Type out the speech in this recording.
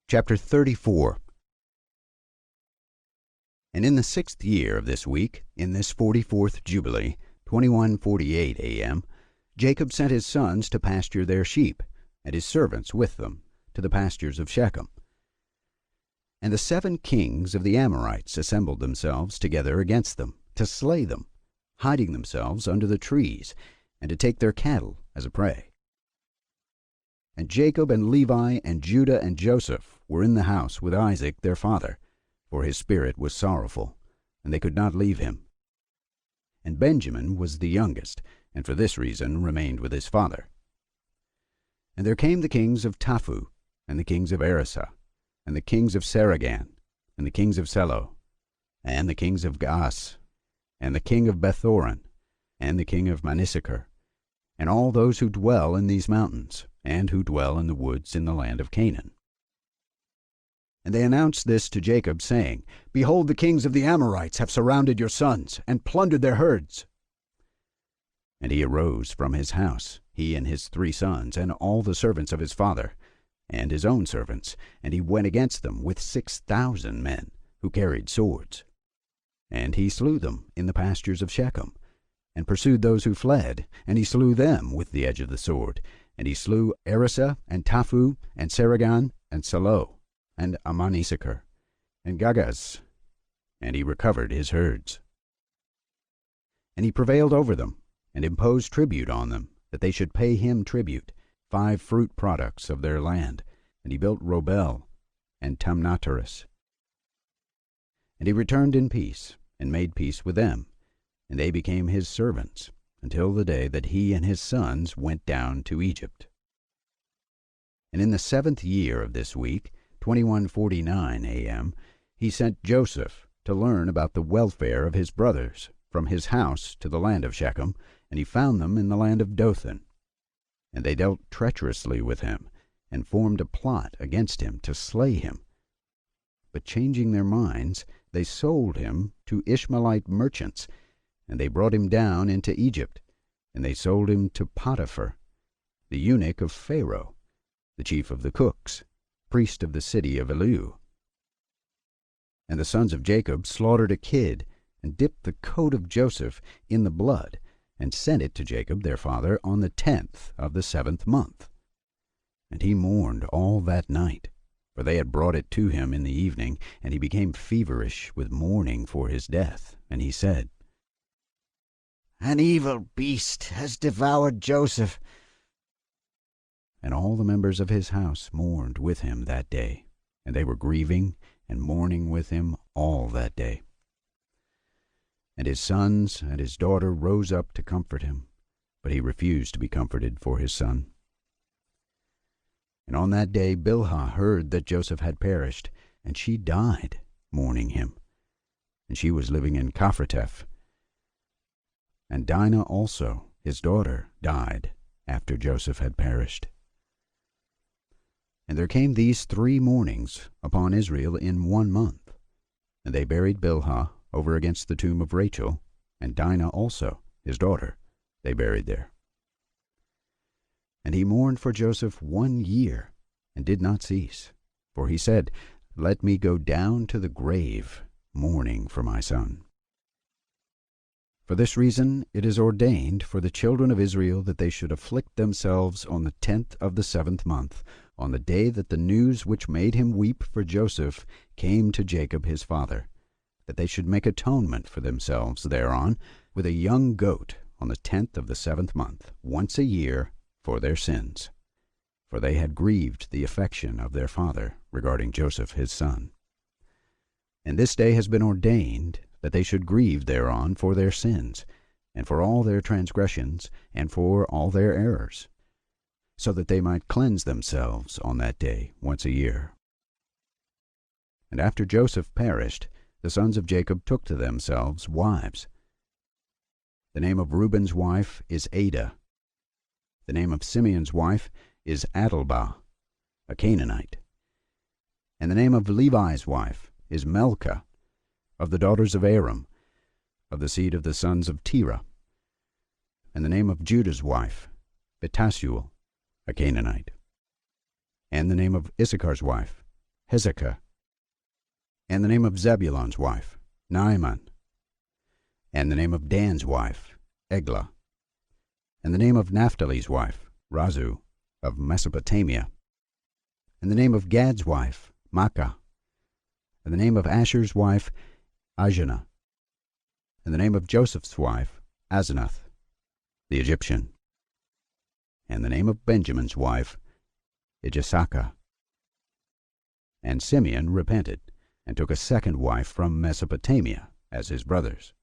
Chapter 34. And in the 6th year of this week, in this 44th Jubilee, 21:48 a.m., Jacob sent his sons to pasture their sheep, and his servants with them, to the pastures of Shechem. And the 7 kings of the Amorites assembled themselves together against them, to slay them, hiding themselves under the trees, and to take their cattle as a prey. And Jacob and Levi and Judah and Joseph were in the house with Isaac their father, for his spirit was sorrowful, and they could not leave him. And Benjamin was the youngest, and for this reason remained with his father. And there came the kings of Taphu, and the kings of Erisah, and the kings of Saragan, and the kings of Selo, and the kings of Gaas, and the king of Bethoron, and the king of Manissachar, and all those who dwell in these mountains, and who dwell in the woods in the land of Canaan. And they announced this to Jacob, saying, Behold, the kings of the Amorites have surrounded your sons, and plundered their herds. And he arose from his house, he and his 3 sons, and all the servants of his father, and his own servants, and he went against them with 6,000 men, who carried swords. And he slew them in the pastures of Shechem, and pursued those who fled, and he slew them with the edge of the sword. And he slew Erisah, and Taphu, and Saragan, and Selo, and Manissachar, and Gagaz, and he recovered his herds. And he prevailed over them, and imposed tribute on them, that they should pay him tribute, 5 fruit products of their land. And he built Robel, and Tamnataris. And he returned in peace, and made peace with them, and they became his servants, until the day that he and his sons went down to Egypt. And in the 7th year of this week, 21:49 a.m., he sent Joseph to learn about the welfare of his brothers from his house to the land of Shechem, and he found them in the land of Dothan. And they dealt treacherously with him, and formed a plot against him to slay him. But changing their minds, they sold him to Ishmaelite merchants, and they brought him down into Egypt, and they sold him to Potiphar, the eunuch of Pharaoh, the chief of the cooks, priest of the city of Elu. And the sons of Jacob slaughtered a kid, and dipped the coat of Joseph in the blood, and sent it to Jacob their father on the 10th of the 7th month. And he mourned all that night, for they had brought it to him in the evening, and he became feverish with mourning for his death. And he said, An evil beast has devoured Joseph. And all the members of his house mourned with him that day, and they were grieving and mourning with him all that day. And his sons and his daughter rose up to comfort him, but he refused to be comforted for his son. And on that day Bilhah heard that Joseph had perished, and she died, mourning him. And she was living in Kaphrateph. And Dinah also, his daughter, died after Joseph had perished. And there came these 3 mournings upon Israel in 1 month. And they buried Bilhah over against the tomb of Rachel, and Dinah also, his daughter, they buried there. And he mourned for Joseph 1 year, and did not cease. For he said, Let me go down to the grave, mourning for my son. For this reason it is ordained for the children of Israel that they should afflict themselves on the 10th of the 7th month, on the day that the news which made him weep for Joseph came to Jacob his father, that they should make atonement for themselves thereon with a young goat on the 10th of the 7th month, once a year, for their sins. For they had grieved the affection of their father regarding Joseph his son. And this day has been ordained that they should grieve thereon for their sins, and for all their transgressions, and for all their errors, so that they might cleanse themselves on that day once a year. And after Joseph perished, the sons of Jacob took to themselves wives. The name of Reuben's wife is Adah. The name of Simeon's wife is Adelbah, a Canaanite. And the name of Levi's wife is Melchah, of the daughters of Aram, of the seed of the sons of Terah. And the name of Judah's wife, Betasuel, a Canaanite. And the name of Issachar's wife, Hezekiah. And the name of Zebulun's wife, Naaman. And the name of Dan's wife, Eglah. And the name of Naphtali's wife, Razu, of Mesopotamia. And the name of Gad's wife, Makkah. And the name of Asher's wife, Ajinah. And the name of Joseph's wife, Asenath, the Egyptian. And the name of Benjamin's wife, Ijisakah. And Simeon repented, and took a second wife from Mesopotamia, as his brothers.